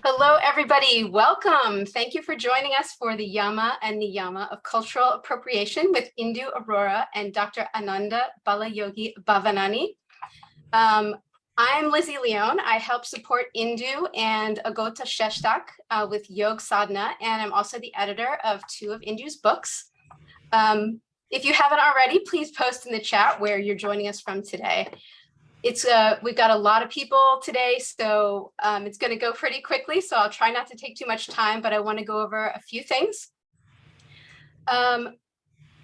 Hello, everybody. Welcome. Thank you for joining us for the Yama and Niyama of Cultural Appropriation with Indu Arora and Dr. Ananda Balayogi Bhavanani. I'm Lizzie Leone. I help support Indu and Agota Sheshtak with Yog Sadhana, and I'm also the editor of two of Indu's books. If you haven't already, please post in the chat where you're joining us from today. We've got a lot of people today, so it's going to go pretty quickly, so I'll try not to take too much time, but I want to go over a few things.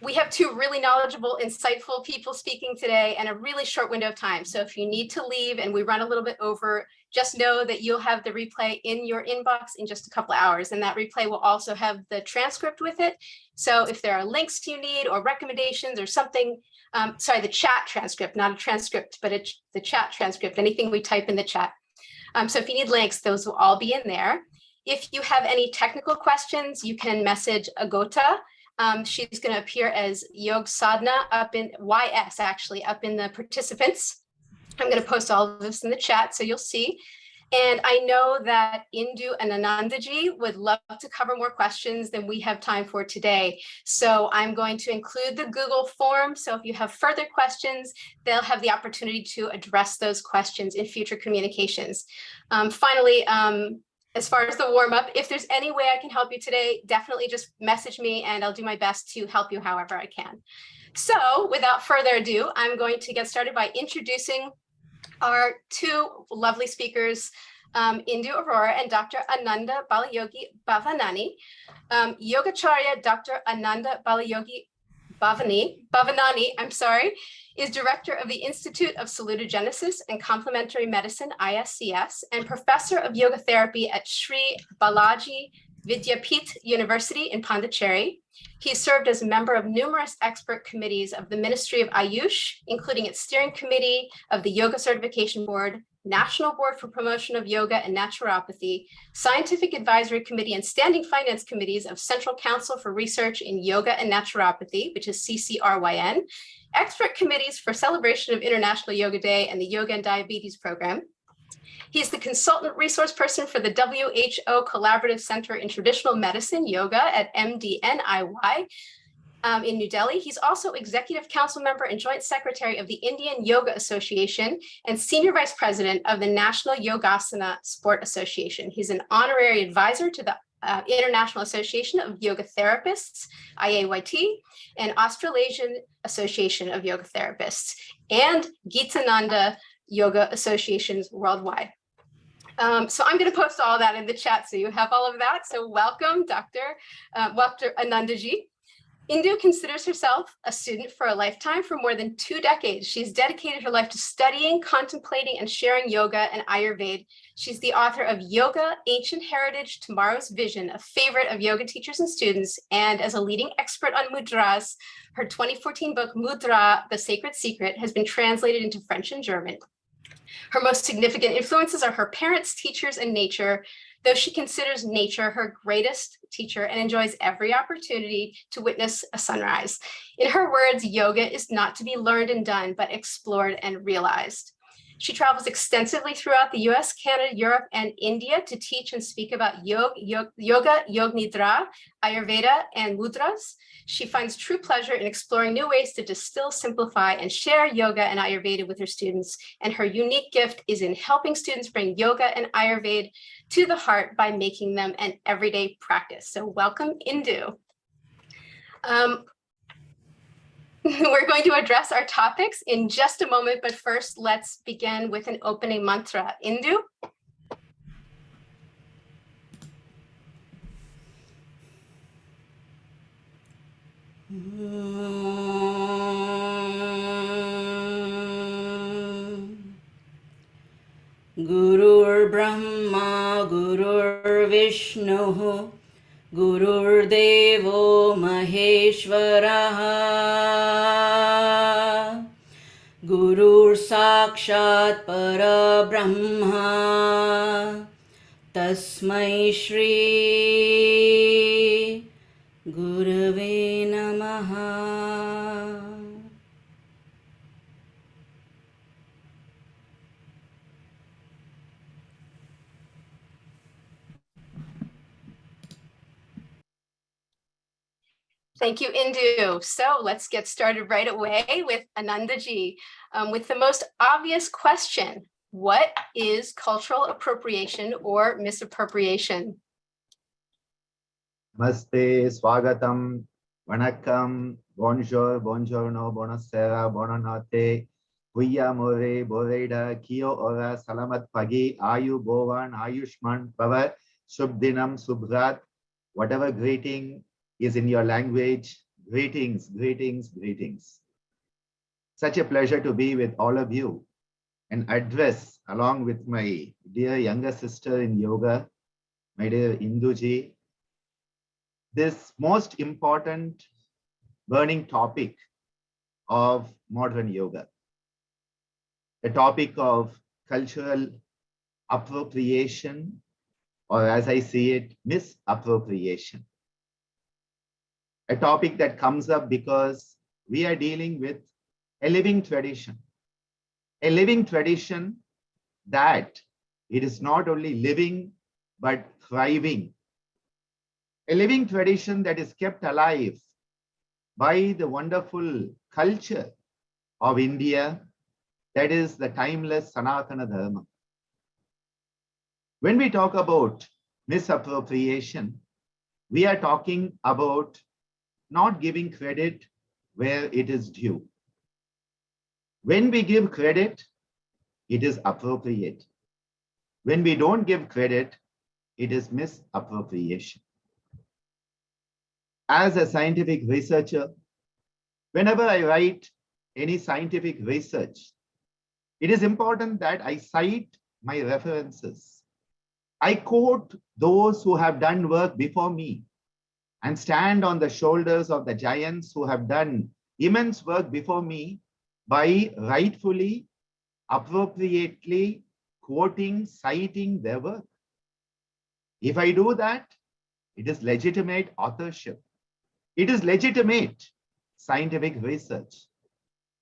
We have two really knowledgeable, insightful people speaking today and a really short window of time. So if you need to leave and we run a little bit over, just know that you'll have the replay in your inbox in just a couple of hours. And that replay will also have the transcript with it. So if there are links you need or recommendations or something, sorry, the chat transcript, not a transcript, but it's the chat transcript, anything we type in the chat. So if you need links, those will all be in there. If you have any technical questions, you can message Agota. She's going to appear as Yog Sadhana up in YS, actually, up in the participants. I'm going to post all of this in the chat so you'll see. And I know that Indu and Anandaji would love to cover more questions than we have time for today. So I'm going to include the Google form. So if you have further questions, they'll have the opportunity to address those questions in future communications. Finally, as far as the warm-up, if there's any way I can help you today, definitely just message me and I'll do my best to help you however I can. So without further ado, I'm going to get started by introducing our two lovely speakers, Indu Arora and Dr. Ananda Balayogi Bhavanani. Yogacharya Dr. Ananda Balayogi Bhavanani, is director of the Institute of Salutogenesis and Complementary Medicine, ISCS, and professor of yoga therapy at Sri Balaji Vidyapith University in Pondicherry. He served as a member of numerous expert committees of the Ministry of Ayush, including its steering committee of the Yoga Certification Board, National Board for Promotion of Yoga and Naturopathy, Scientific Advisory Committee and Standing Finance Committees of Central Council for Research in Yoga and Naturopathy, which is CCRYN, expert committees for celebration of International Yoga Day and the Yoga and Diabetes Program. He's the consultant resource person for the WHO Collaborative Center in Traditional Medicine, Yoga at MDNIY in New Delhi. He's also executive council member and joint secretary of the Indian Yoga Association and senior vice president of the National Yogasana Sport Association. He's an honorary advisor to the International Association of Yoga Therapists, IAYT, and Australasian Association of Yoga Therapists, and Gitananda Yoga Associations worldwide. So I'm going to post all that in the chat so you have all of that. So welcome, Dr. Anandaji. Indu considers herself a student for a lifetime. For more than 2 decades, she's dedicated her life to studying, contemplating, and sharing yoga and Ayurveda. She's the author of Yoga, Ancient Heritage, Tomorrow's Vision, a favorite of yoga teachers and students, and as a leading expert on mudras, her 2014 book, Mudra, The Sacred Secret, has been translated into French and German. Her most significant influences are her parents, teachers, and nature, though she considers nature her greatest teacher and enjoys every opportunity to witness a sunrise. In her words, yoga is not to be learned and done, but explored and realized. She travels extensively throughout the US, Canada, Europe, and India to teach and speak about yoga, Yog Nidra, Ayurveda, and mudras. She finds true pleasure in exploring new ways to distill, simplify, and share yoga and Ayurveda with her students. And her unique gift is in helping students bring yoga and Ayurveda to the heart by making them an everyday practice. So welcome, Indu. We're going to address our topics in just a moment, but first let's begin with an opening mantra. Indu? Gurur Brahma, Gurur Vishnu, Gurur Devo Maheshwaraha, Gurur Sakshat Para Brahma, Tasmai Shri Gurave Namaha. Thank you, Indu. So let's get started right away with Anandaji with the most obvious question. What is cultural appropriation or misappropriation? Namaste, Swagatam, Vanakkam, Bonjour, Buongiorno, Buonasera, Buonanotte, Kuya More, Boreida, Kio Ora, Salamat Pagi, Ayu Bovan, Ayushman, Bhavat, Shubdinam, Subrat, whatever greeting is in your language, greetings, greetings, greetings. Such a pleasure to be with all of you and address along with my dear younger sister in yoga, my dear Induji, this most important burning topic of modern yoga, the topic of cultural appropriation, or as I see it, misappropriation. A topic that comes up because we are dealing with a living tradition that it is not only living, but thriving. A living tradition that is kept alive by the wonderful culture of India, that is the timeless Sanatana Dharma. When we talk about misappropriation, we are talking about not giving credit where it is due. When we give credit, it is appropriate. When we don't give credit, it is misappropriation. As a scientific researcher, whenever I write any scientific research, it is important that I cite my references. I quote those who have done work before me and stand on the shoulders of the giants who have done immense work before me by rightfully, appropriately quoting, citing their work. If I do that, it is legitimate authorship. It is legitimate scientific research.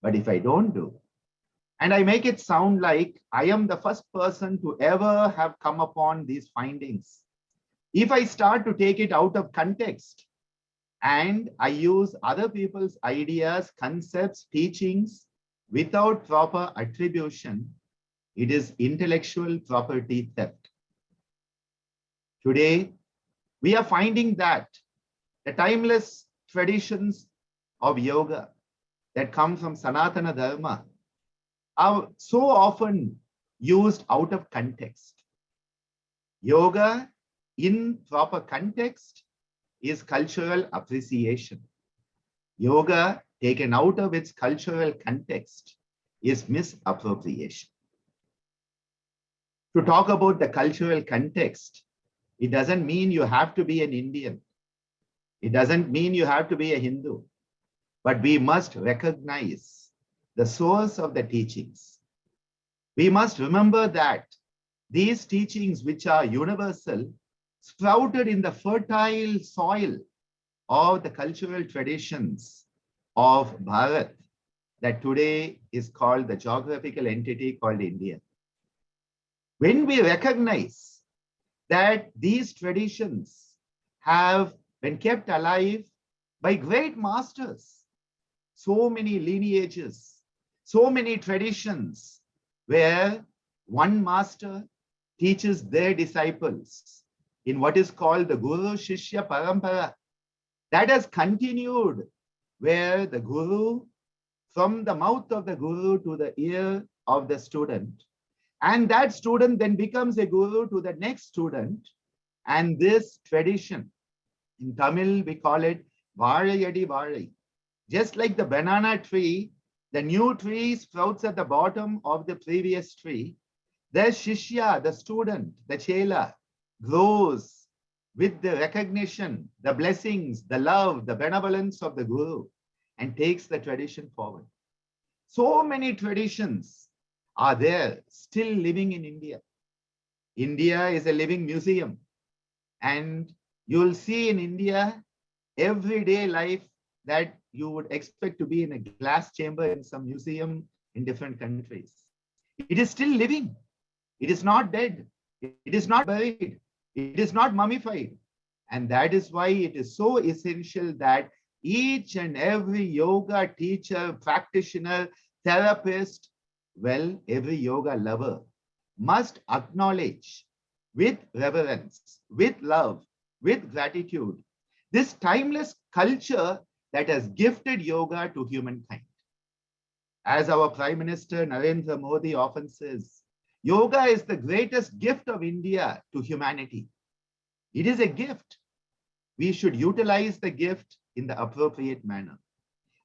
But if I don't do, and I make it sound like I am the first person to ever have come upon these findings, if I start to take it out of context and I use other people's ideas, concepts, teachings without proper attribution, it is intellectual property theft. Today, we are finding that the timeless traditions of yoga that come from Sanatana Dharma are so often used out of context. Yoga in proper context is cultural appreciation. Yoga taken out of its cultural context is misappropriation. To talk about the cultural context, it doesn't mean you have to be an Indian. It doesn't mean you have to be a Hindu, but we must recognize the source of the teachings. We must remember that these teachings, which are universal, sprouted in the fertile soil of the cultural traditions of Bharat, that today is called the geographical entity called India. When we recognize that these traditions have been kept alive by great masters, so many lineages, so many traditions, where one master teaches their disciples in what is called the Guru Shishya Parampara, that has continued, where the Guru, from the mouth of the Guru to the ear of the student, and that student then becomes a Guru to the next student, and this tradition, in Tamil, we call it Vazhayadi Vazhai. Just like the banana tree, the new tree sprouts at the bottom of the previous tree. The Shishya, the student, the Chela, grows with the recognition, the blessings, the love, the benevolence of the Guru, and takes the tradition forward. So many traditions are there, still living in India. India is a living museum, and you'll see in India everyday life that you would expect to be in a glass chamber in some museum in different countries. It is still living. It is not dead. It is not buried. It is not mummified. And that is why it is so essential that Each and every yoga teacher, practitioner, therapist, well, every yoga lover must acknowledge with reverence, with love, with gratitude, this timeless culture that has gifted yoga to humankind. As our Prime Minister Narendra Modi often says, yoga is the greatest gift of India to humanity. It is a gift. We should utilize the gift in the appropriate manner.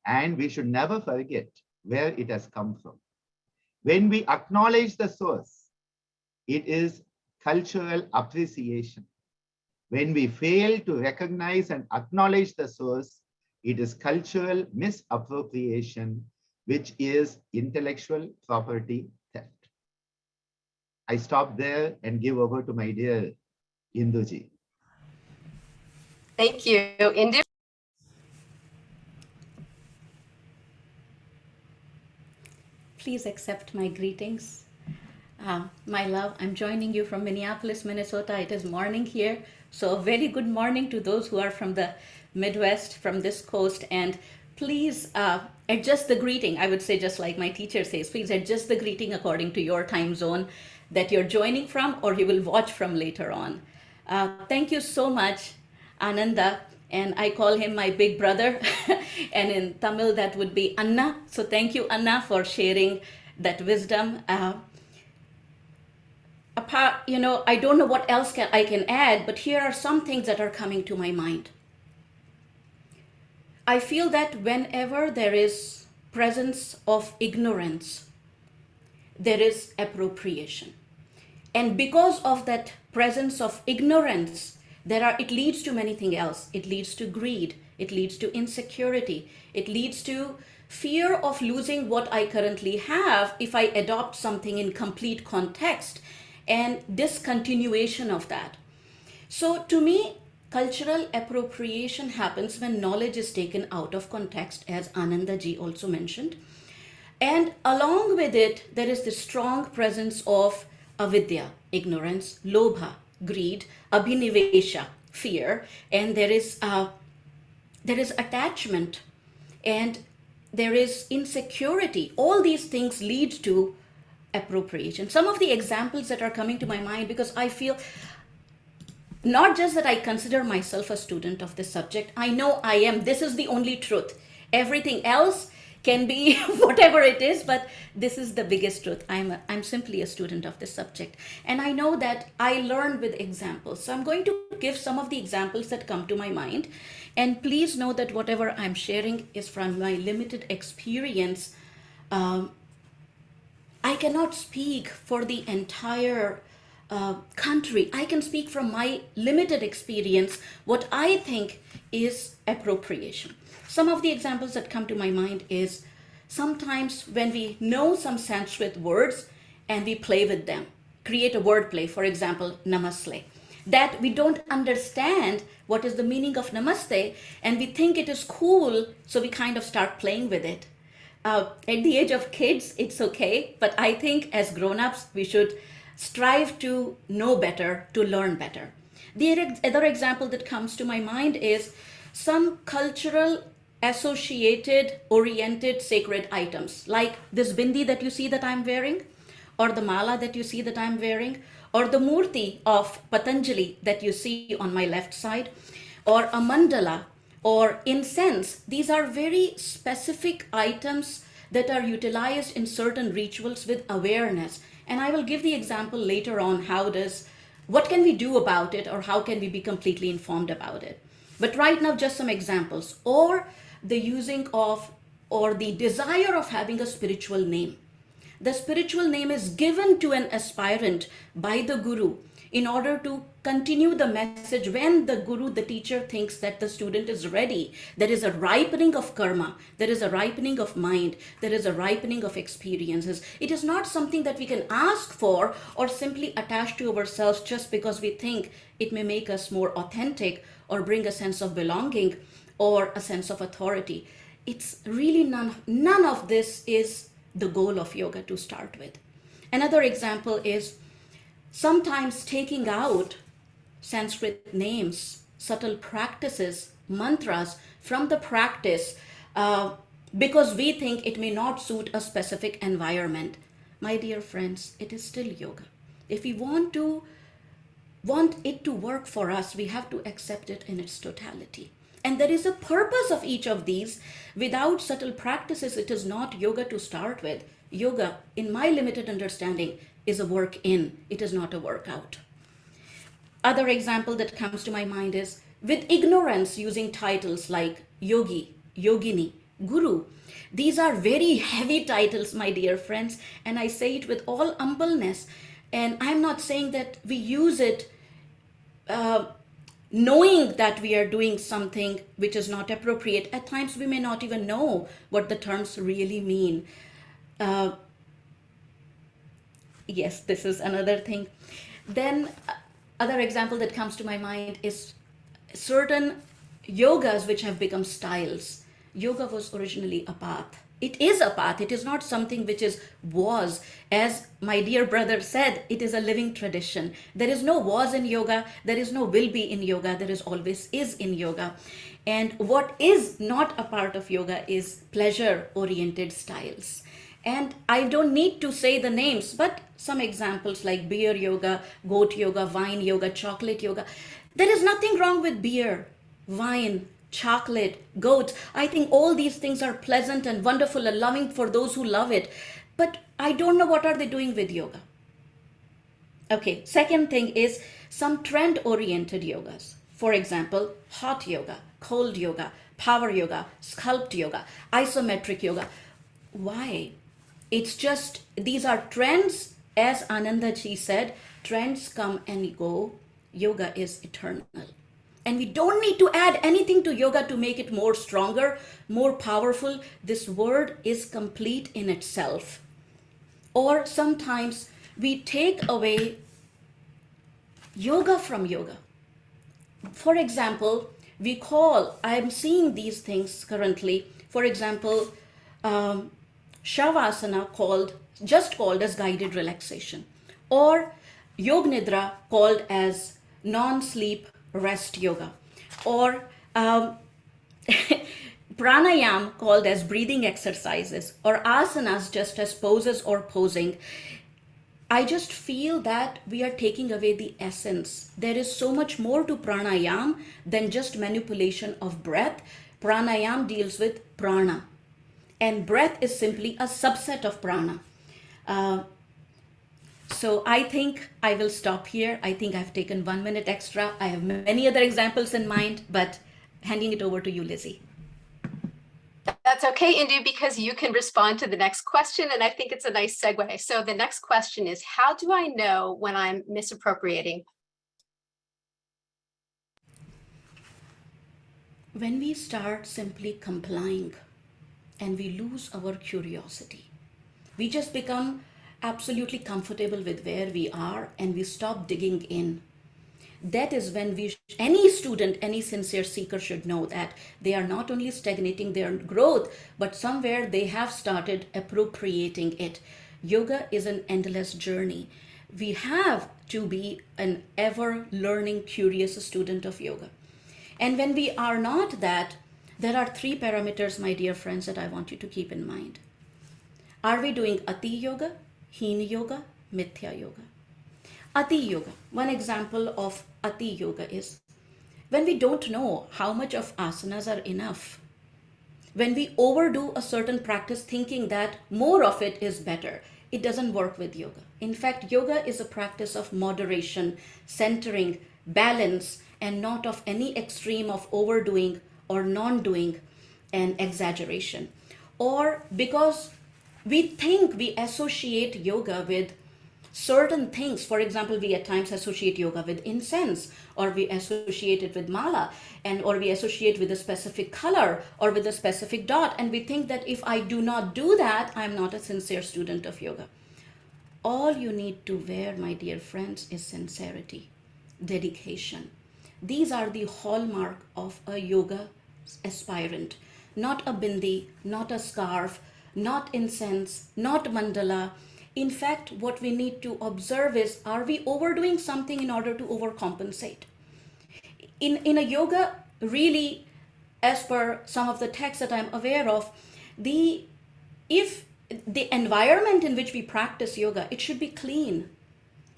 And we should never forget where it has come from. When we acknowledge the source, it is cultural appreciation. When we fail to recognize and acknowledge the source, it is cultural misappropriation, which is intellectual property theft. I stop there and give over to my dear Induji. Thank you, Indu. Please accept my greetings. My love, I'm joining you from Minneapolis, Minnesota. It is morning here. So a very good morning to those who are from the Midwest, from this coast. And please adjust the greeting. I would say, just like my teacher says, please adjust the greeting according to your time zone that you're joining from or you will watch from later on. Thank you so much, Ananda. And I call him my big brother. And in Tamil, that would be Anna. So thank you, Anna, for sharing that wisdom. Apart, I don't know what else I can add, but here are some things that are coming to my mind. I feel that whenever there is presence of ignorance, there is appropriation. And because of that presence of ignorance, it leads to many things else. It leads to greed. It leads to insecurity. It leads to fear of losing what I currently have if I adopt something in complete context and discontinuation of that. So to me, cultural appropriation happens when knowledge is taken out of context, as Anandaji also mentioned. And along with it, there is the strong presence of avidya, ignorance, lobha, greed, abhinivesha, fear, and there is attachment, and there is insecurity. All these things lead to appropriation. Some of the examples that are coming to my mind, because I feel not just that I consider myself a student of this subject, I know I am. This is the only truth. Everything else can be whatever it is, but this is the biggest truth. I'm simply a student of this subject. And I know that I learn with examples. So I'm going to give some of the examples that come to my mind. And please know that whatever I'm sharing is from my limited experience. I cannot speak for the entire country. I can speak from my limited experience what I think is appropriation. Some of the examples that come to my mind is sometimes when we know some Sanskrit words and we play with them, create a word play, for example, namaste, that we don't understand what is the meaning of namaste and we think it is cool, so we kind of start playing with it. At the age of kids, it's okay, but I think as grown-ups, we should strive to know better, to learn better. The other example that comes to my mind is some cultural associated, oriented sacred items, like this bindi that you see that I'm wearing, or the mala that you see that I'm wearing, or the murti of Patanjali that you see on my left side, or a mandala, or incense. These are very specific items that are utilized in certain rituals with awareness. And I will give the example later on what can we do about it, or how can we be completely informed about it. But right now, just some examples. Or the using of, or the desire of having a spiritual name. The spiritual name is given to an aspirant by the guru in order to continue the message. When the guru, the teacher, thinks that the student is ready, there is a ripening of karma, there is a ripening of mind, there is a ripening of experiences. It is not something that we can ask for or simply attach to ourselves just because we think it may make us more authentic or bring a sense of belonging or a sense of authority. It's really none of this is the goal of yoga to start with. Another example is sometimes taking out Sanskrit names subtle practices, mantras from the practice because we think it may not suit a specific environment. My dear friends, it is still yoga. If we want it to work for us, we have to accept it in its totality. And there is a purpose of each of these. Without subtle practices, it is not yoga to start with. Yoga, in my limited understanding, is a work in, it is not a workout. Other example that comes to my mind is with ignorance using titles like yogi, yogini, guru. These are very heavy titles, my dear friends, and I say it with all humbleness. And I'm not saying that we use it knowing that we are doing something which is not appropriate. At times we may not even know what the terms really mean. Yes, this is another thing. Then other example that comes to my mind is certain yogas which have become styles. Yoga was originally a path. It is a path. It is not something which was. As my dear brother said, it is a living tradition. There is no was in yoga. There is no will be in yoga. There is always is in yoga. And what is not a part of yoga is pleasure-oriented styles. And I don't need to say the names, but some examples like beer yoga, goat yoga, wine yoga, chocolate yoga. There is nothing wrong with beer, wine, chocolate, goats. I think all these things are pleasant and wonderful and loving for those who love it. But I don't know what are they doing with yoga. Okay, second thing is some trend-oriented yogas. For example, hot yoga, cold yoga, power yoga, sculpt yoga, isometric yoga. Why? It's just, these are trends. As Anandaji said, trends come and go. Yoga is eternal. And we don't need to add anything to yoga to make it more stronger, more powerful. This word is complete in itself. Or sometimes we take away yoga from yoga. For example, I'm seeing these things currently. For example, Shavasana just called as guided relaxation, or Yog Nidra called as non-sleep rest yoga, or pranayam called as breathing exercises, or asanas just as poses or posing. I just feel that we are taking away the essence. There is so much more to pranayam than just manipulation of breath. Pranayam deals with prana, and breath is simply a subset of prana. So I think I will stop here. I think I've taken 1 minute extra. I have many other examples in mind, but handing it over to you, Lizzie. That's okay, Indu, because you can respond to the next question, and I think it's a nice segue. So the next question is, how do I know when I'm misappropriating? When we start simply complying and we lose our curiosity, we just become absolutely comfortable with where we are and we stop digging in. That is when any student, any sincere seeker should know that they are not only stagnating their growth, but somewhere they have started appropriating it. Yoga is an endless journey. We have to be an ever learning, curious student of yoga. And when we are not that, there are 3 parameters, my dear friends, that I want you to keep in mind. Are we doing Ati Yoga, Heen Yoga, Mithya Yoga? Ati Yoga. One example of Ati Yoga is when we don't know how much of asanas are enough. When we overdo a certain practice thinking that more of it is better, it doesn't work with yoga. In fact, yoga is a practice of moderation, centering, balance, and not of any extreme of overdoing or non-doing and exaggeration. Or because we think we associate yoga with certain things. For example, we at times associate yoga with incense, or we associate it with mala, or we associate with a specific color or with a specific dot. And we think that if I do not do that, I'm not a sincere student of yoga. All you need to wear, my dear friends, is sincerity, dedication. These are the hallmark of a yoga aspirant. Not a bindi, not a scarf, not incense, not mandala. In fact, what we need to observe is, are we overdoing something in order to overcompensate? In a yoga, really, as per some of the texts that I'm aware of, the if the environment in which we practice yoga, it should be clean.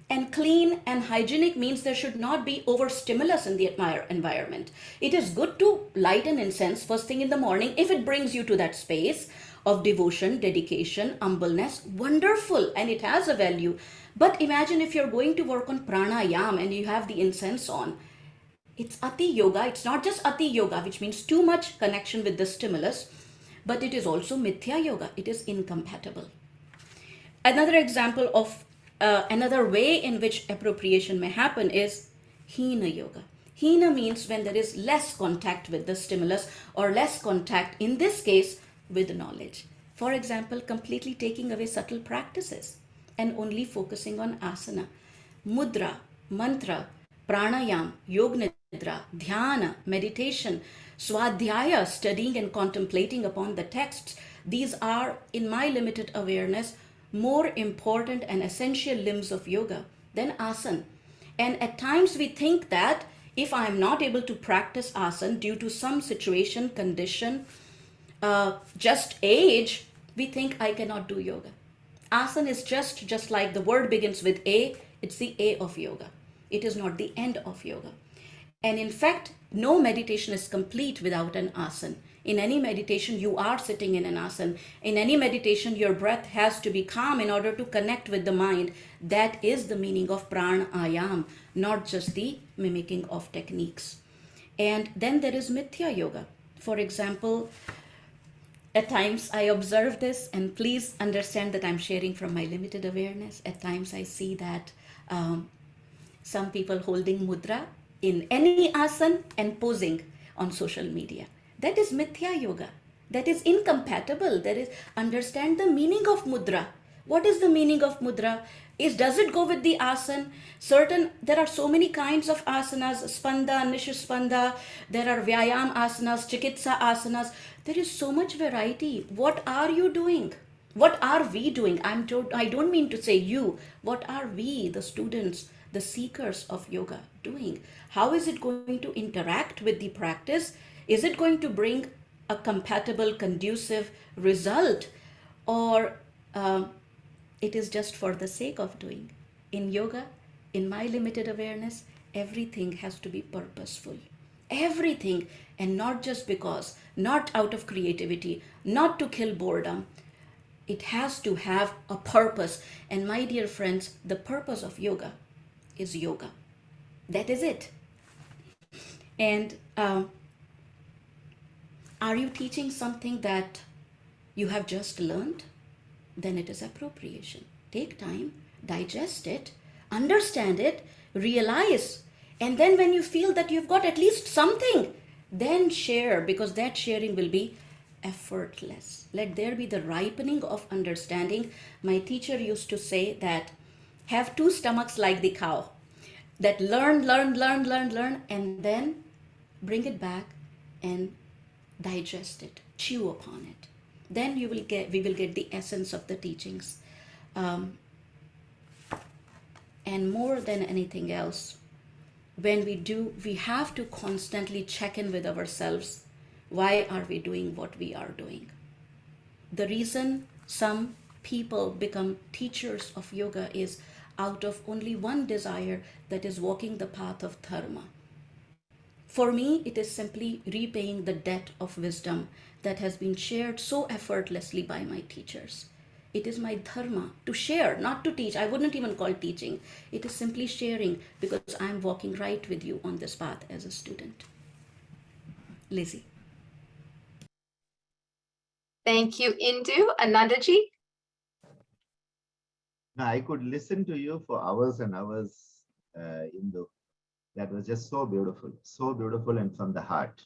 And clean and hygienic means there should not be overstimulus in the environment. It is good to light an incense first thing in the morning if it brings you to that space of devotion, dedication, humbleness. Wonderful, and it has a value. But imagine if you're going to work on pranayam and you have the incense on. It's ati yoga. It's not just ati yoga, which means too much connection with the stimulus, but it is also mithya yoga. It is incompatible. Another example of another way in which appropriation may happen is hina yoga. Hina means when there is less contact with the stimulus or less contact, in this case, with knowledge. For example, completely taking away subtle practices and only focusing on asana, mudra, mantra, pranayam, yoga nidra, dhyana, meditation, swadhyaya, studying and contemplating upon the texts. These are, in my limited awareness, more important and essential limbs of yoga than asana. And at times we think that if I am not able to practice asana due to some situation, condition, just age, we think I cannot do yoga. Asana is just like the word begins with A, it's the A of yoga. It is not the end of yoga. And in fact, no meditation is complete without an asana. In any meditation, you are sitting in an asana. In any meditation, your breath has to be calm in order to connect with the mind. That is the meaning of pranayam, not just the mimicking of techniques. And then there is mithya yoga. For example, at times I observe this, and please understand that I'm sharing from my limited awareness. At times I see that some people holding mudra in any asana and posing on social media. That is mithya yoga. That is incompatible. That is, understand the meaning of mudra. What is the meaning of mudra? Does it go with the asana? There are so many kinds of asanas, spanda, nishuspanda, there are vyayam asanas, chikitsa asanas. There is so much variety. What are you doing? What are we doing? I don't mean to say you. What are we, the students, the seekers of yoga, doing? How is it going to interact with the practice? Is it going to bring a compatible, conducive result? Or it is just for the sake of doing? In yoga, in my limited awareness, everything has to be purposeful. Everything, and not just because, not out of creativity, not to kill boredom. It has to have a purpose. And my dear friends, the purpose of yoga is yoga. That is it. And are you teaching something that you have just learned? Then it is appropriation. Take time, digest it, understand it, realize. And then when you feel that you've got at least something, then share, because that sharing will be effortless. Let there be the ripening of understanding. My teacher used to say that have two stomachs like the cow, that learn, and then bring it back and digest it, chew upon it. Then we will get the essence of the teachings. And more than anything else, when we have to constantly check in with ourselves. Why are we doing what we are doing? The reason some people become teachers of yoga is out of only one desire, that is walking the path of dharma. For me, it is simply repaying the debt of wisdom that has been shared so effortlessly by my teachers. It is my dharma to share, not to teach. I wouldn't even call teaching. It is simply sharing, because I'm walking right with you on this path as a student. Lizzie. Thank you, Indu. Anandaji? Now, I could listen to you for hours and hours, Indu. That was just so beautiful and from the heart.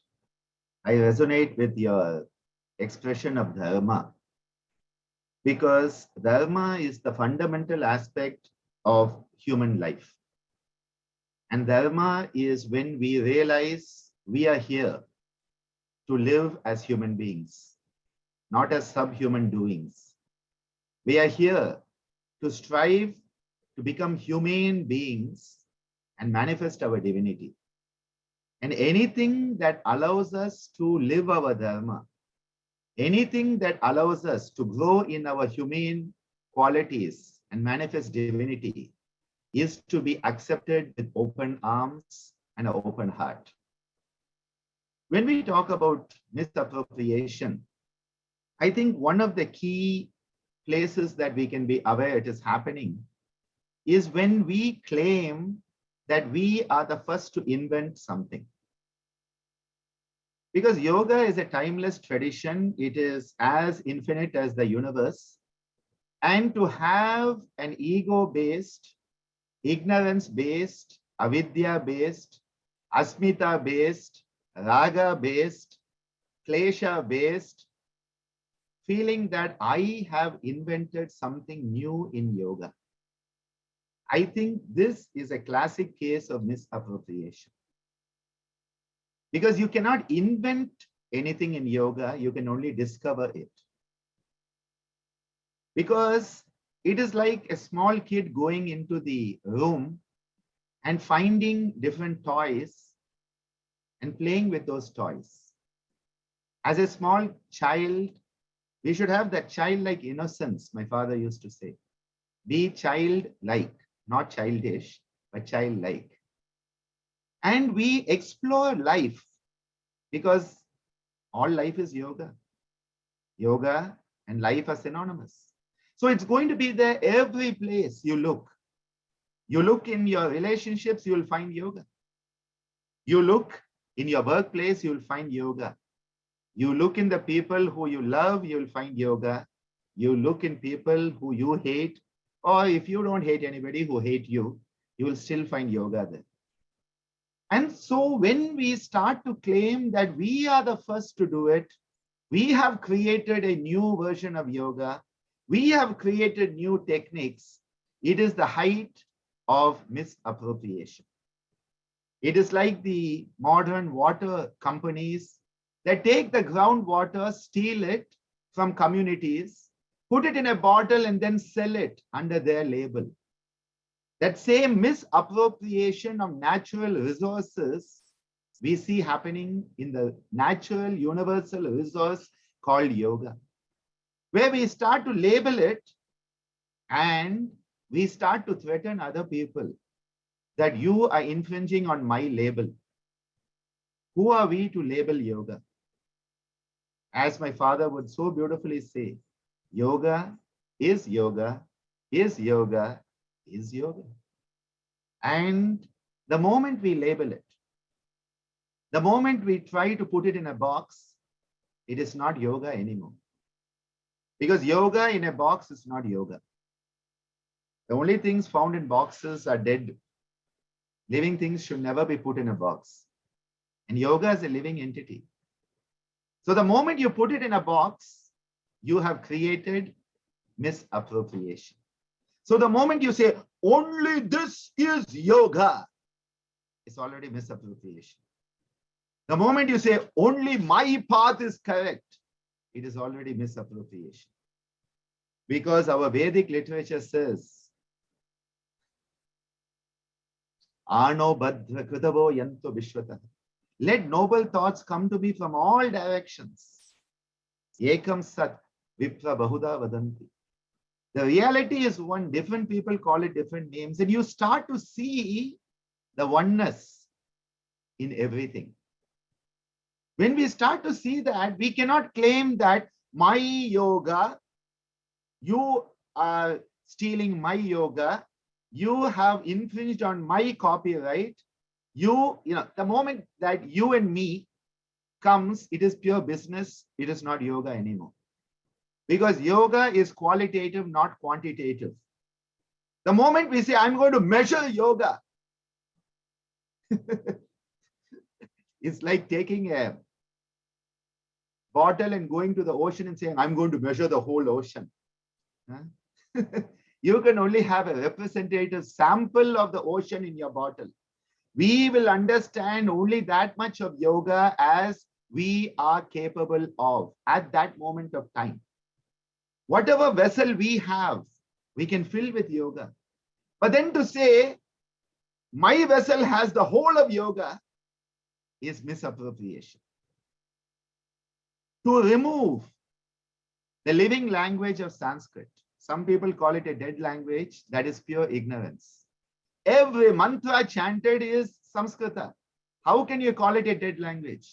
I resonate with your expression of dharma, because dharma is the fundamental aspect of human life. And dharma is when we realize we are here to live as human beings, not as subhuman doings. We are here to strive to become humane beings and manifest our divinity. And anything that allows us to live our dharma, anything that allows us to grow in our humane qualities and manifest divinity is to be accepted with open arms and an open heart. When we talk about misappropriation, I think one of the key places that we can be aware it is happening is when we claim that we are the first to invent something. Because yoga is a timeless tradition, it is as infinite as the universe. And to have an ego-based, ignorance-based, avidya-based, asmita-based, raga-based, klesha-based, feeling that I have invented something new in yoga. I think this is a classic case of misappropriation. Because you cannot invent anything in yoga, you can only discover it. Because it is like a small kid going into the room and finding different toys and playing with those toys. As a small child, we should have that childlike innocence, my father used to say. Be childlike, not childish, but childlike. And we explore life because all life is yoga. Yoga and life are synonymous. So it's going to be there every place you look. You look in your relationships, you will find yoga. You look in your workplace, you will find yoga. You look in the people who you love, you will find yoga. You look in people who you hate, or if you don't hate anybody who hate you, you will still find yoga there. And so when we start to claim that we are the first to do it, we have created a new version of yoga, we have created new techniques, it is the height of misappropriation. It is like the modern water companies that take the groundwater, steal it from communities, put it in a bottle and then sell it under their label. That same misappropriation of natural resources we see happening in the natural universal resource called yoga, where we start to label it and we start to threaten other people that you are infringing on my label. Who are we to label yoga? As my father would so beautifully say, yoga is yoga, is yoga, is yoga. And the moment we label it, the moment we try to put it in a box, it is not yoga anymore. Because yoga in a box is not yoga. The only things found in boxes are dead. Living things should never be put in a box. And yoga is a living entity. So the moment you put it in a box, you have created misappropriation. So the moment you say, only this is yoga, it's already misappropriation. The moment you say, only my path is correct, it is already misappropriation. Because our Vedic literature says, Ano Badra Kritavo Yanto Vishwata. Let noble thoughts come to me from all directions. Ekam Sat Vipra Bahuda Vadanti. The reality is one, different people call it different names, and you start to see the oneness in everything. When we start to see that, we cannot claim that my yoga, you are stealing my yoga, you have infringed on my copyright. The moment that you and me comes, it is pure business. It is not yoga anymore. Because yoga is qualitative, not quantitative. The moment we say, I'm going to measure yoga, it's like taking a bottle and going to the ocean and saying, I'm going to measure the whole ocean. You can only have a representative sample of the ocean in your bottle. We will understand only that much of yoga as we are capable of at that moment of time. Whatever vessel we have, we can fill with yoga. But then to say, my vessel has the whole of yoga, is misappropriation. To remove the living language of Sanskrit, some people call it a dead language, that is pure ignorance. Every mantra chanted is Samskrita. How can you call it a dead language?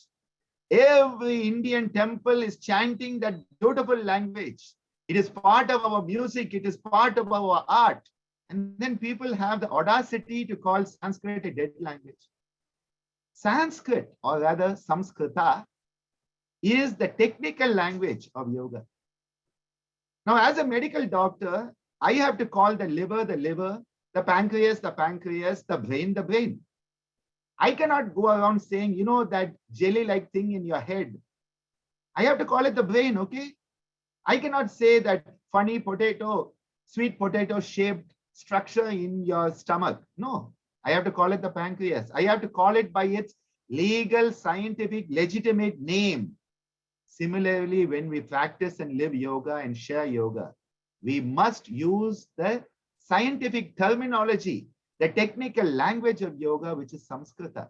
Every Indian temple is chanting that beautiful language. It is part of our music, it is part of our art. And then people have the audacity to call Sanskrit a dead language. Sanskrit, or rather Samskrita, is the technical language of yoga. Now, as a medical doctor, I have to call the liver, the pancreas, the brain, the brain. I cannot go around saying, you know, that jelly-like thing in your head. I have to call it the brain, okay? I cannot say that funny potato, sweet potato shaped structure in your stomach. No, I have to call it the pancreas. I have to call it by its legal, scientific, legitimate name. Similarly, when we practice and live yoga and share yoga, we must use the scientific terminology, the technical language of yoga, which is Samskrita.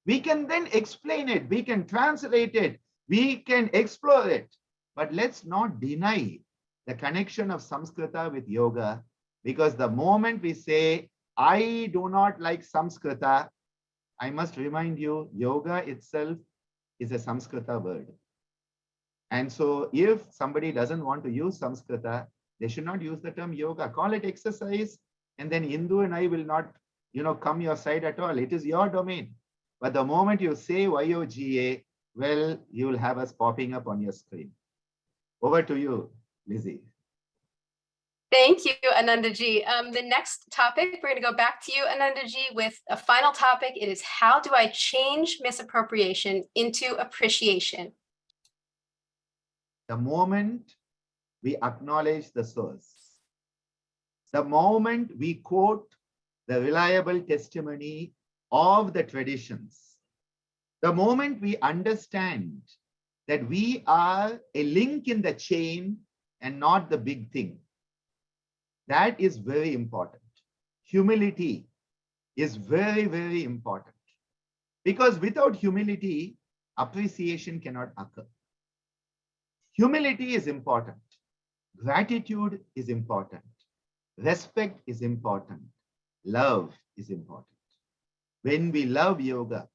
We can then explain it, we can translate it, we can explore it, but let's not deny the connection of Samskrita with yoga, because the moment we say, I do not like Samskrita, I must remind you, yoga itself is a Samskrita word. And so if somebody doesn't want to use Samskrita, they should not use the term yoga. Call it exercise, and then Indu and I will not, come your side at all. It is your domain. But the moment you say YOGA, well, you will have us popping up on your screen. Over to you, Lizzie. Thank you, Anandaji. The next topic, we're going to go back to you, Anandaji, with a final topic. It is, how do I change misappropriation into appreciation? The moment we acknowledge the source, the moment we quote the reliable testimony of the traditions, the moment we understand that we are a link in the chain and not the big thing, that is very important. Humility is very, very important, because without humility, appreciation cannot occur. Humility is important. Gratitude is important. Respect is important. Love is important. When we love yoga,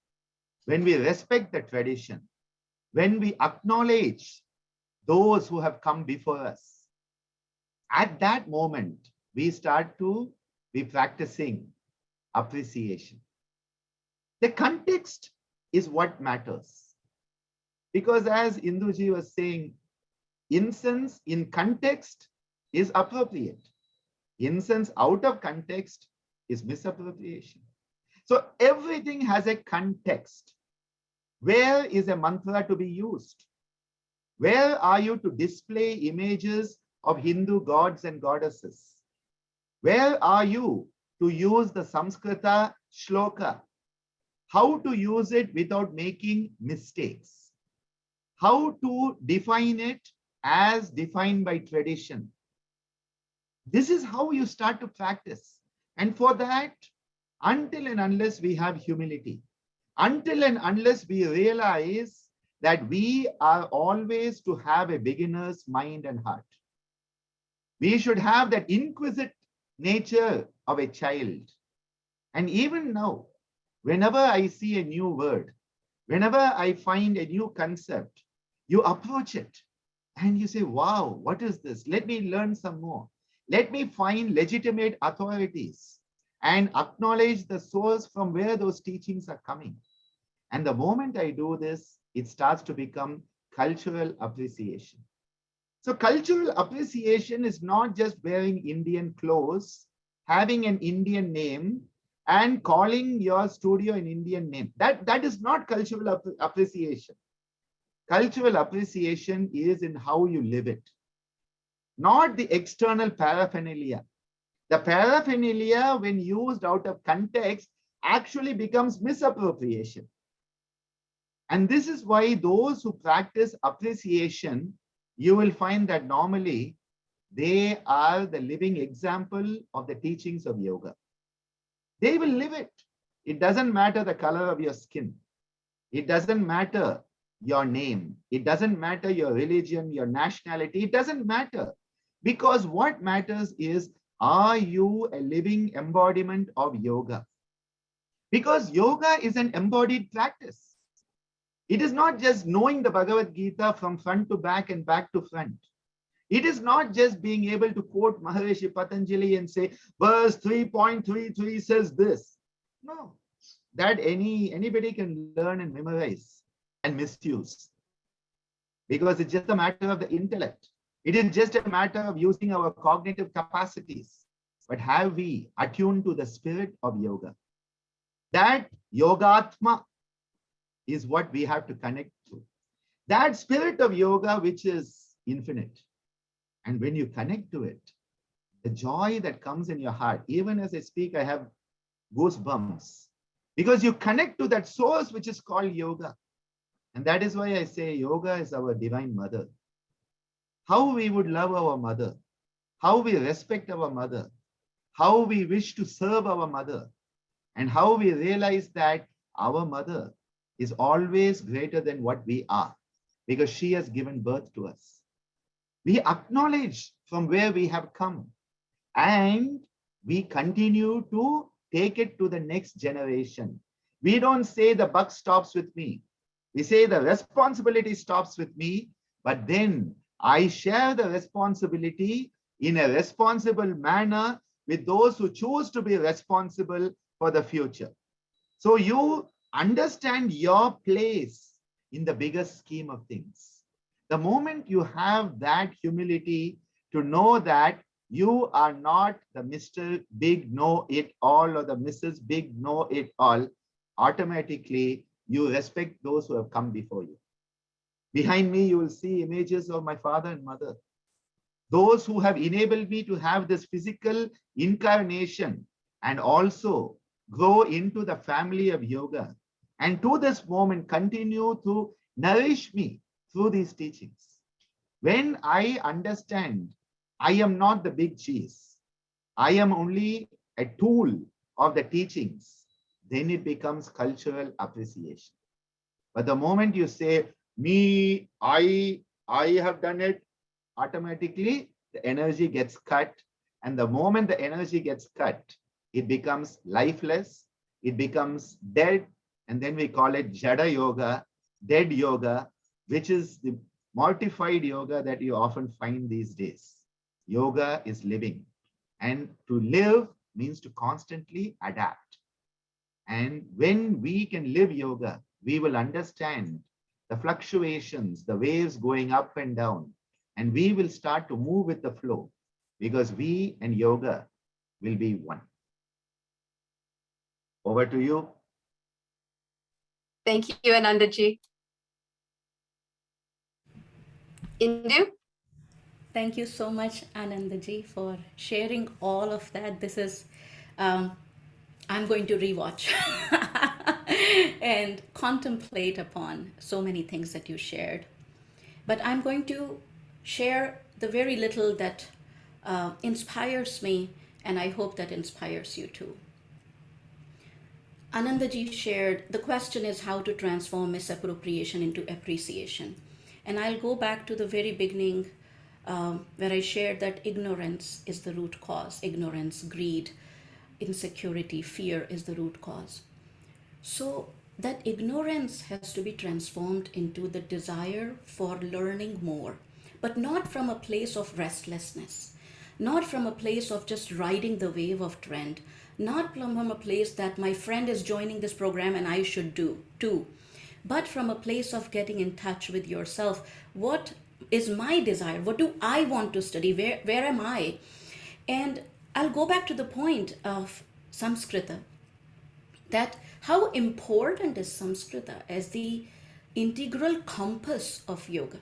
when we respect the tradition, when we acknowledge those who have come before us, at that moment, we start to be practicing appreciation. The context is what matters. Because as Induji was saying, incense in context is appropriate. Incense out of context is misappropriation. So everything has a context. Where is a mantra to be used? Where are you to display images of Hindu gods and goddesses? Where are you to use the Samskrita shloka? How to use it without making mistakes? How to define it as defined by tradition? This is how you start to practice. And for that, until and unless we have humility, until and unless we realize that we are always to have a beginner's mind and heart, we should have that inquisitive nature of a child. And even now, whenever I see a new word, whenever I find a new concept, you approach it and you say, wow, what is this? Let me learn some more. Let me find legitimate authorities and acknowledge the source from where those teachings are coming. And the moment I do this, it starts to become cultural appreciation. So cultural appreciation is not just wearing Indian clothes, having an Indian name, and calling your studio an Indian name. That is not cultural appreciation. Cultural appreciation is in how you live it, not the external paraphernalia. The paraphernalia, when used out of context, actually becomes misappropriation. And this is why those who practice appreciation, you will find that normally they are the living example of the teachings of yoga. They will live it. It doesn't matter the color of your skin. It doesn't matter your name. It doesn't matter your religion, your nationality. It doesn't matter. Because what matters is, are you a living embodiment of yoga? Because yoga is an embodied practice. It is not just knowing the Bhagavad Gita from front to back and back to front. It is not just being able to quote Maharishi Patanjali and say, verse 3.33 says this. No, that anybody can learn and memorize and misuse, because it's just a matter of the intellect. It is just a matter of using our cognitive capacities. But have we attuned to the spirit of yoga? That yogatma is what we have to connect to. That spirit of yoga, which is infinite. And when you connect to it, the joy that comes in your heart, even as I speak, I have goosebumps, because you connect to that source which is called yoga. And that is why I say yoga is our divine mother. How we would love our mother, how we respect our mother, how we wish to serve our mother, and how we realize that our mother is always greater than what we are, because she has given birth to us. We acknowledge from where we have come, and we continue to take it to the next generation. We don't say the buck stops with me. We say the responsibility stops with me, but then I share the responsibility in a responsible manner with those who choose to be responsible for the future. So you understand your place in the bigger scheme of things. The moment you have that humility to know that you are not the Mr. Big Know-It-All or the Mrs. Big Know-It-All, automatically you respect those who have come before you. Behind me, you will see images of my father and mother. Those who have enabled me to have this physical incarnation and also grow into the family of yoga. And to this moment, continue to nourish me through these teachings. When I understand I am not the big cheese, I am only a tool of the teachings, then it becomes cultural appreciation. But the moment you say, me, I have done it, automatically the energy gets cut. And the moment the energy gets cut, it becomes lifeless, it becomes dead. And then we call it Jada Yoga, dead yoga, which is the mortified yoga that you often find these days. Yoga is living. And to live means to constantly adapt. And when we can live yoga, we will understand the fluctuations, the waves going up and down, and we will start to move with the flow, because we and yoga will be one. Over to you. Thank you, Anandaji. Indu? Thank you so much, Anandaji, for sharing all of that. This is, I'm going to rewatch and contemplate upon so many things that you shared. But I'm going to share the very little that inspires me, and I hope that inspires you too. Anandaji shared, the question is how to transform misappropriation into appreciation. And I'll go back to the very beginning where I shared that ignorance is the root cause. Ignorance, greed, insecurity, fear is the root cause. So that ignorance has to be transformed into the desire for learning more, but not from a place of restlessness, not from a place of just riding the wave of trend, not from a place that my friend is joining this program and I should do too, but from a place of getting in touch with yourself. What is my desire? What do I want to study? Where am I? And I'll go back to the point of Samskrita, that how important is Samskrita as the integral compass of yoga.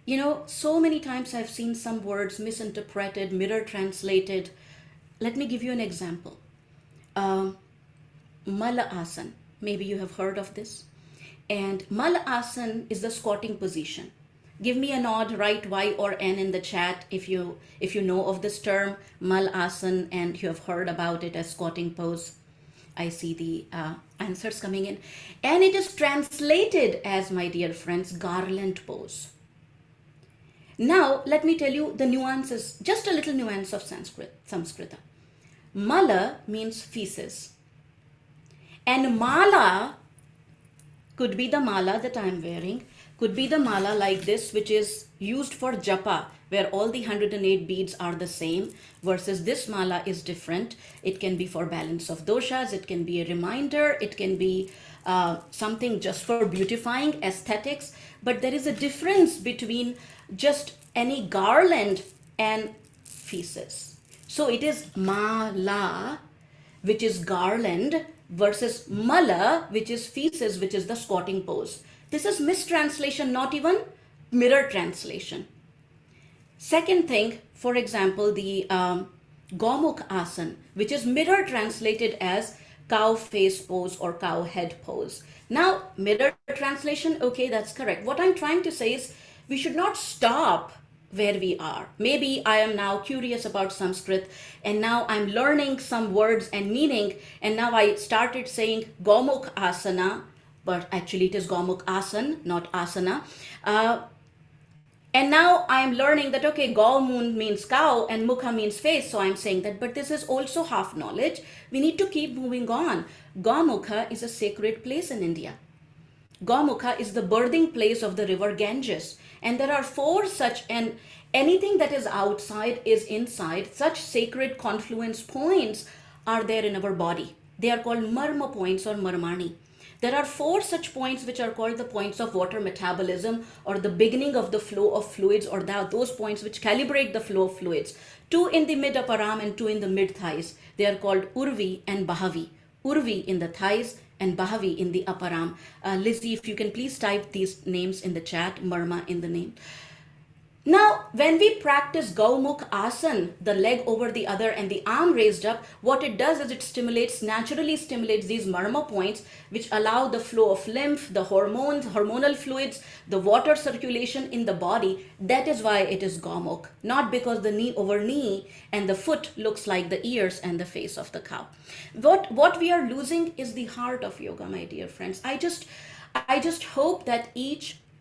You know, so many times I've seen some words misinterpreted, mirror translated. Let me give you an example. Mala Asan, maybe you have heard of this. And Mala Asan is the squatting position. Give me a nod, write Y or N in the chat if you know of this term, Mal Asan, and you have heard about it as squatting pose. I see the answers coming in. And it is translated as, my dear friends, garland pose. Now, let me tell you the nuances, just a little nuance of Sanskrita. Mala means feces. And mala could be the mala that I'm wearing, could be the mala like this, which is used for japa, where all the 108 beads are the same, versus this mala is different. It can be for balance of doshas, it can be a reminder, it can be something just for beautifying aesthetics, but there is a difference between just any garland and feces. So it is mala, which is garland, versus mala, which is feces, which is the squatting pose. This is mistranslation, not even mirror translation. Second thing, for example, the Gomukh Asan, which is mirror translated as cow face pose or cow head pose. Now, mirror translation, okay, that's correct. What I'm trying to say is we should not stop where we are. Maybe I am now curious about Sanskrit and now I'm learning some words and meaning, and now I started saying Gomukh Asana, but actually it is Gomukh Asan, not Asana. And now I'm learning that, okay, Gaumund means cow and Mukha means face. So I'm saying that, but this is also half knowledge. We need to keep moving on. Gaumukha is a sacred place in India. Gaumukha is the birthing place of the river Ganges. And there are 4 such, and anything that is outside is inside. Such sacred confluence points are there in our body. They are called marma points or marmani. There are 4 such points which are called the points of water metabolism, or the beginning of the flow of fluids, or those points which calibrate the flow of fluids. 2 in the mid upper arm and 2 in the mid thighs. They are called Urvi and Bahavi. Urvi in the thighs and Bahavi in the upper arm. Lizzie, if you can please type these names in the chat, Marma in the name. Now, when we practice Gaumukh Asan, the leg over the other and the arm raised up, what it does is it naturally stimulates these marma points, which allow the flow of lymph, the hormones, hormonal fluids, the water circulation in the body. That is why it is Gaumukh, not because the knee over knee and the foot looks like the ears and the face of the cow. What we are losing is the heart of yoga, my dear friends. I just hope that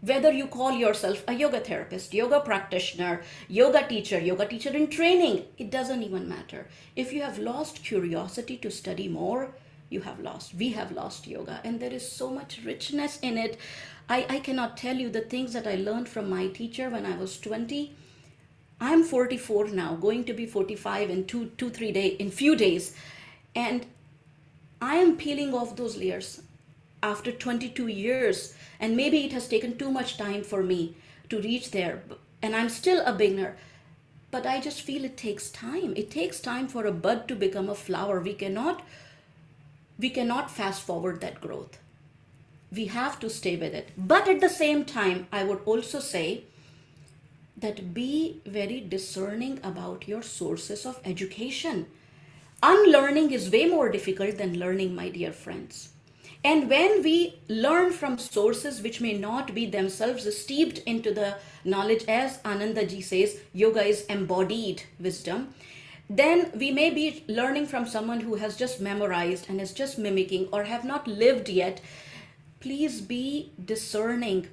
whether you call yourself a yoga therapist, yoga practitioner, yoga teacher in training, it doesn't even matter. If you have lost curiosity to study more, we have lost yoga. And there is so much richness in it. I cannot tell you the things that I learned from my teacher when I was 20. I'm 44 now, going to be 45 in 3 days, in few days. And I am peeling off those layers after 22 years. And maybe it has taken too much time for me to reach there. And I'm still a beginner. But I just feel it takes time. It takes time for a bud to become a flower. We cannot fast forward that growth. We have to stay with it. But at the same time, I would also say that be very discerning about your sources of education. Unlearning is way more difficult than learning, my dear friends. And when we learn from sources which may not be themselves steeped into the knowledge, as Anandaji says, yoga is embodied wisdom, then we may be learning from someone who has just memorized and is just mimicking or have not lived yet. Please be discerning.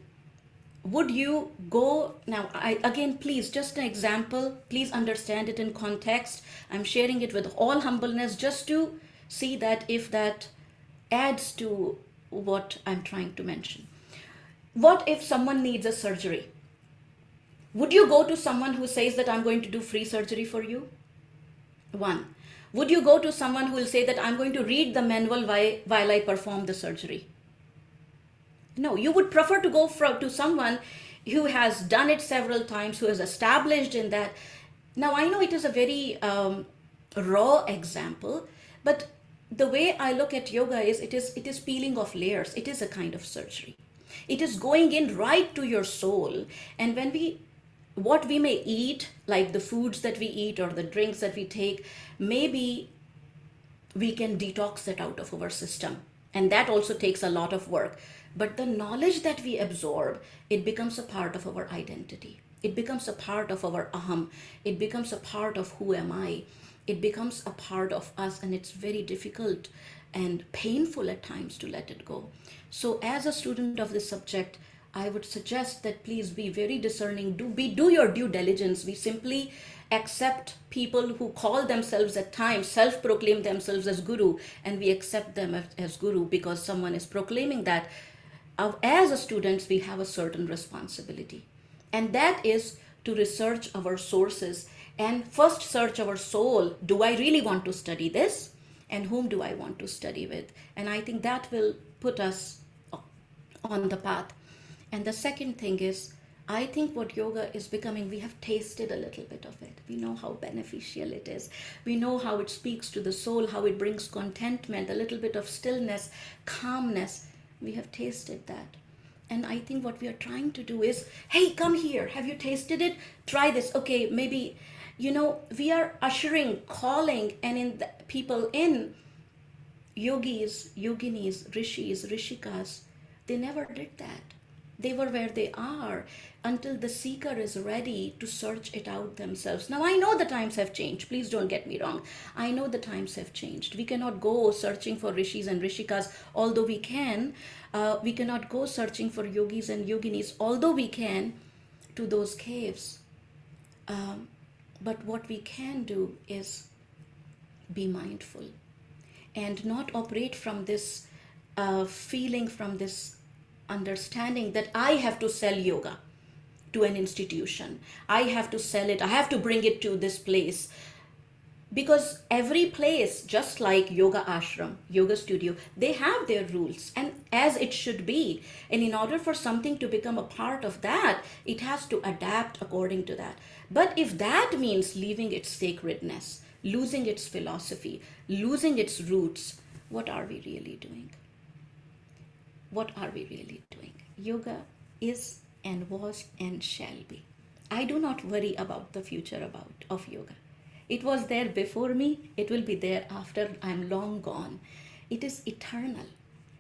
Would you go now? Again, please, just an example, please understand it in context. I'm sharing it with all humbleness just to see that if that adds to what I'm trying to mention. What if someone needs a surgery? Would you go to someone who says that I'm going to do free surgery for you? 1. Would you go to someone who will say that I'm going to read the manual while I perform the surgery? No, you would prefer to go to someone who has done it several times, who is established in that. Now, I know it is a very raw example, but the way I look at yoga is it is peeling off layers. It is a kind of surgery. It is going in right to your soul. And what we may eat, like the foods that we eat or the drinks that we take, maybe we can detox that out of our system. And that also takes a lot of work. But the knowledge that we absorb, it becomes a part of our identity. It becomes a part of our aham. It becomes a part of who am I. It becomes a part of us, and it's very difficult and painful at times to let it go. So as a student of this subject, I would suggest that please be very discerning. Do your due diligence. We simply accept people who call themselves at times, self-proclaim themselves as guru, and we accept them as guru because someone is proclaiming that. As a students, we have a certain responsibility, and that is to research our sources and first search our soul. Do I really want to study this? And whom do I want to study with? And I think that will put us on the path. And the second thing is, I think what yoga is becoming, we have tasted a little bit of it. We know how beneficial it is. We know how it speaks to the soul, how it brings contentment, a little bit of stillness, calmness. We have tasted that. And I think what we are trying to do is, hey, come here. Have you tasted it? Try this. Okay, maybe, we are ushering, calling, and people in, yogis, yoginis, rishis, rishikas. They never did that. They were where they are until the seeker is ready to search it out themselves. Now, I know the times have changed. Please don't get me wrong. I know the times have changed. We cannot go searching for rishis and rishikas, although we can. We cannot go searching for yogis and yoginis, although we can, to those caves. But what we can do is be mindful and not operate from this feeling, from this understanding that I have to sell yoga to an institution. I have to sell it. I have to bring it to this place. Because every place, just like yoga ashram, yoga studio, they have their rules, and as it should be. And in order for something to become a part of that, it has to adapt according to that. But if that means leaving its sacredness, losing its philosophy, losing its roots, what are we really doing? What are we really doing? Yoga is and was and shall be. I do not worry about the future of yoga. It was there before me. It will be there after I'm long gone. It is eternal.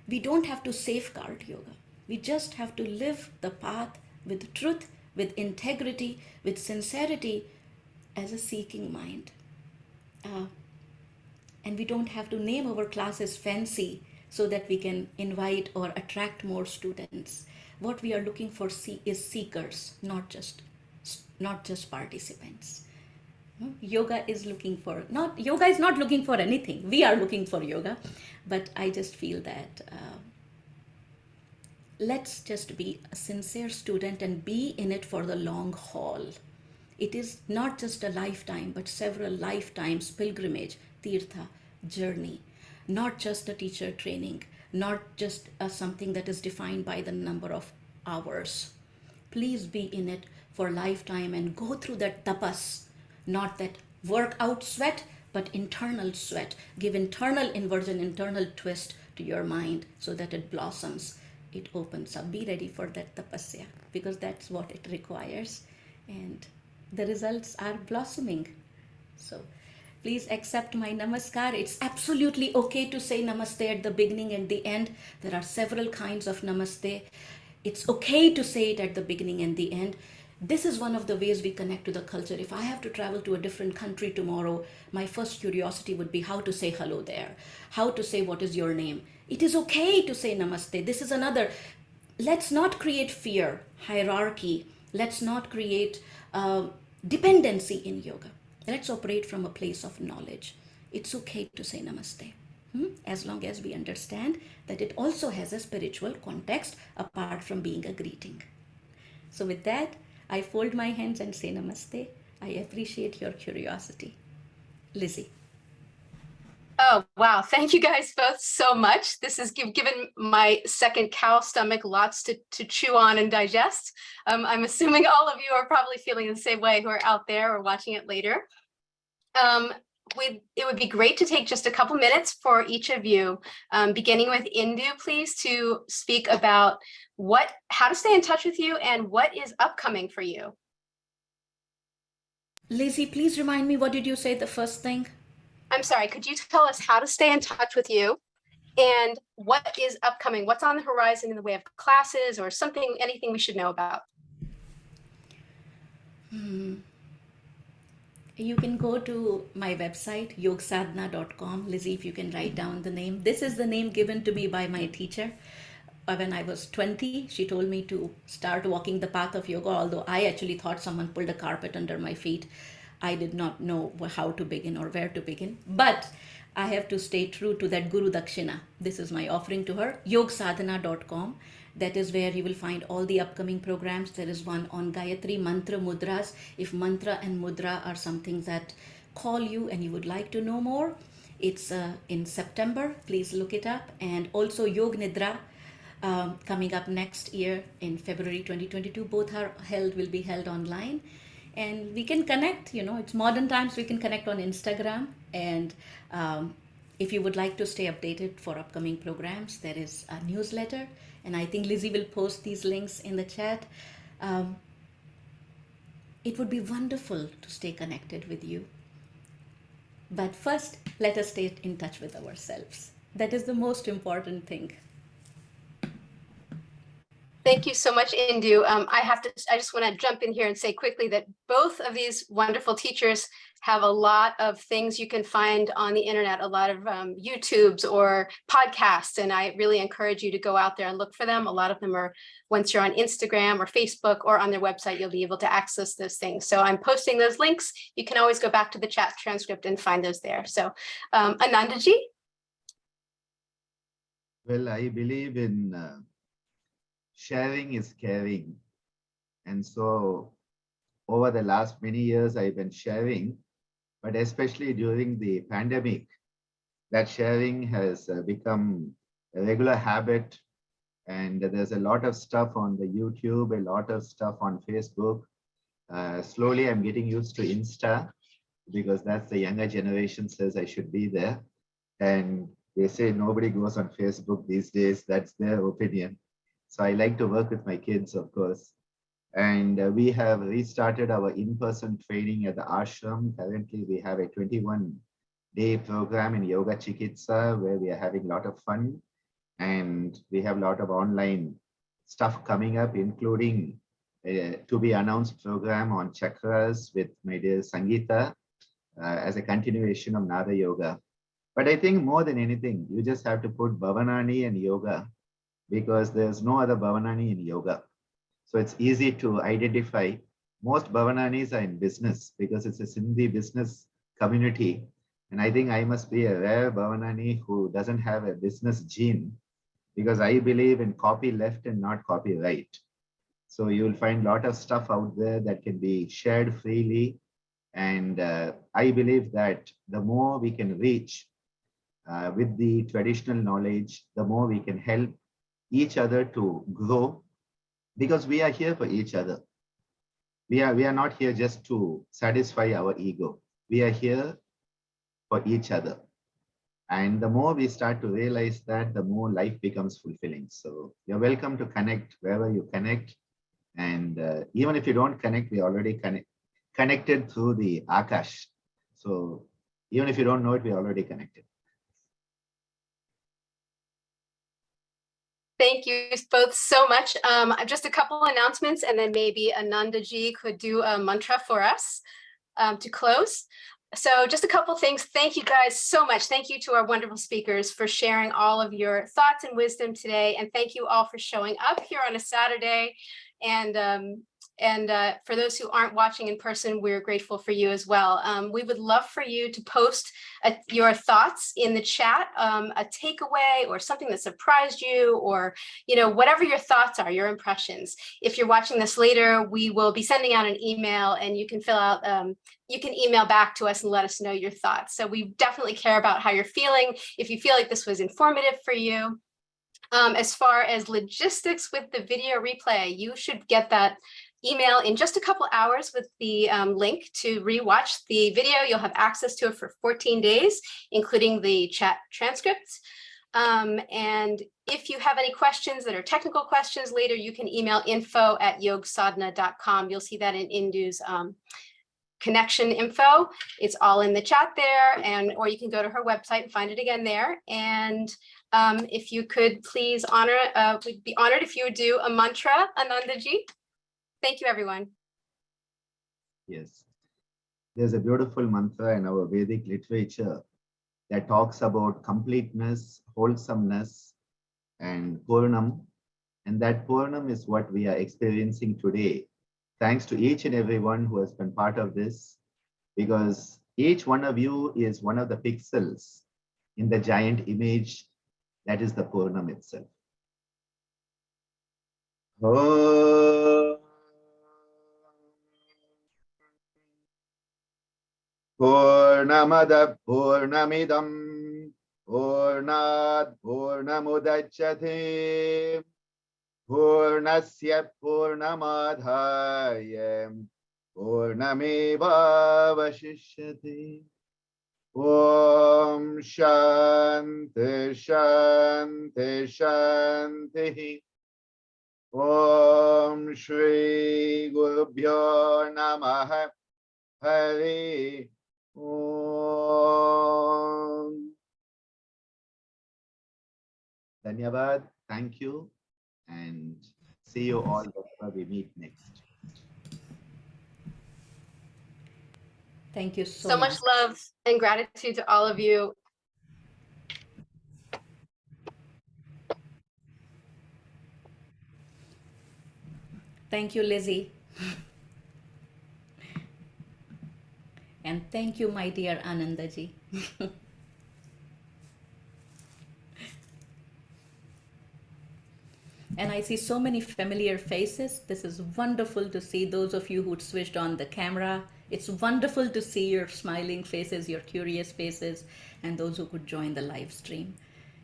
We don't have to safeguard yoga. We just have to live the path with truth, with integrity, with sincerity, as a seeking mind. And we don't have to name our classes fancy so that we can invite or attract more students. What we are looking for is seekers, not just participants. Yoga is not looking for anything. We are looking for yoga. But I just feel that let's just be a sincere student and be in it for the long haul. It is not just a lifetime, but several lifetimes pilgrimage, tirtha, journey. Not just a teacher training, not just something that is defined by the number of hours. Please be in it for a lifetime and go through that tapas, not that workout sweat, but internal sweat. Give internal inversion, internal twist to your mind so that it blossoms, it opens up. Be ready for that tapasya, because that's what it requires. And the results are blossoming. So please accept my namaskar. It's absolutely okay to say namaste at the beginning and the end. There are several kinds of namaste. It's okay to say it at the beginning and the end. This is one of the ways we connect to the culture. If I have to travel to a different country tomorrow, my first curiosity would be how to say hello there, how to say what is your name. It is okay to say namaste. This is another. Let's not create fear, hierarchy. Let's not create dependency in yoga. Let's operate from a place of knowledge. It's okay to say namaste, as long as we understand that it also has a spiritual context apart from being a greeting. So with that, I fold my hands and say namaste. I appreciate your curiosity. Lizzie. Oh, wow. Thank you guys both so much. This has given my second cow stomach lots to chew on and digest. I'm assuming all of you are probably feeling the same way who are out there or watching it later. It would be great to take just a couple minutes for each of you, beginning with Indu, please, to speak about how to stay in touch with you and what is upcoming for you. Lizzie, please remind me, what did you say the first thing? I'm sorry, could you tell us how to stay in touch with you and what is upcoming? What's on the horizon in the way of classes or something, anything we should know about? You can go to my website, yogsadhana.com. Lizzie, if you can write down the name. This is the name given to me by my teacher. When I was 20, she told me to start walking the path of yoga, although I actually thought someone pulled a carpet under my feet. I did not know how to begin or where to begin. But I have to stay true to that Guru Dakshina. This is my offering to her, yogsadhana.com. That is where you will find all the upcoming programs. There is one on Gayatri Mantra Mudras. If mantra and mudra are some things that call you and you would like to know more, it's in September. Please look it up. And also Yog Nidra coming up next year in February 2022. Both will be held online. And we can connect, it's modern times, we can connect on Instagram. And if you would like to stay updated for upcoming programs, there is a newsletter. And I think Lizzie will post these links in the chat. It would be wonderful to stay connected with you. But first, let us stay in touch with ourselves. That is the most important thing. Thank you so much, Indu. I just want to jump in here and say quickly that both of these wonderful teachers have a lot of things you can find on the internet, a lot of YouTubes or podcasts, and I really encourage you to go out there and look for them. A lot of them are, once you're on Instagram or Facebook or on their website, you'll be able to access those things. So I'm posting those links. You can always go back to the chat transcript and find those there. So Anandaji? Well, I believe in sharing is caring. And so over the last many years, I've been sharing, but especially during the pandemic, that sharing has become a regular habit. And there's a lot of stuff on the YouTube, a lot of stuff on Facebook. Slowly, I'm getting used to Insta because that's the younger generation says I should be there. And they say nobody goes on Facebook these days. That's their opinion. So I like to work with my kids, of course. And we have restarted our in-person training at the ashram. Currently, we have a 21-day program in Yoga Chikitsa where we are having a lot of fun. And we have a lot of online stuff coming up, including a to be announced program on chakras with my dear Sangeeta as a continuation of Nada Yoga. But I think more than anything, you just have to put Bhavanani and yoga because there's no other Bhavanani in yoga. So it's easy to identify. Most Bhavananis are in business because it's a Sindhi business community. And I think I must be a rare Bhavanani who doesn't have a business gene because I believe in copy left and not copy right. So you'll find a lot of stuff out there that can be shared freely. And I believe that the more we can reach with the traditional knowledge, the more we can help each other to grow because we are here for each other. We are not here just to satisfy our ego. We are here for each other. And the more we start to realize that, the more life becomes fulfilling. So you're welcome to connect wherever you connect. And even if you don't connect, we already connected through the Akash. So even if you don't know it, we're already connected. Thank you both so much. Just a couple announcements, and then maybe Anandaji could do a mantra for us to close. So just a couple things. Thank you guys so much. Thank you to our wonderful speakers for sharing all of your thoughts and wisdom today. And thank you all for showing up here on a Saturday. And for those who aren't watching in person, we're grateful for you as well. We would love for you to post your thoughts in the chat, a takeaway or something that surprised you, or whatever your thoughts are, your impressions. If you're watching this later, we will be sending out an email, and you can fill out. You can email back to us and let us know your thoughts. So we definitely care about how you're feeling. If you feel like this was informative for you. As far as logistics with the video replay, you should get that email in just a couple hours with the link to rewatch the video. You'll have access to it for 14 days, including the chat transcripts. And if you have any questions that are technical questions later, you can email info@yogsadhana.com. You'll see that in Indu's connection info. It's all in the chat there, or you can go to her website and find it again there. And if you could please we'd be honored if you would do a mantra, Anandaji. Thank you, everyone. Yes. There's a beautiful mantra in our Vedic literature that talks about completeness, wholesomeness, and Purnam. And that Purnam is what we are experiencing today. Thanks to each and everyone who has been part of this, because each one of you is one of the pixels in the giant image that is the Purnam itself. Oh. Purnamada Purnamidam Purnat Purnamudachyate Purnasya Purnamadhaya Purnameva Vashishyate. Om Shanti Shanti Shanti. Om Shri Gurubhyo Namaha Hari Om. Dhanyavad. Thank you. And see you all whenever we meet next. Thank you so So much love and gratitude to all of you. Thank you, Lizzie. And thank you, my dear Anandaji. And I see so many familiar faces. This is wonderful to see those of you who switched on the camera. It's wonderful to see your smiling faces, your curious faces, and those who could join the live stream.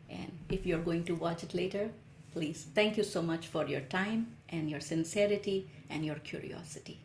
And if you're going to watch it later, please, thank you so much for your time and your sincerity and your curiosity.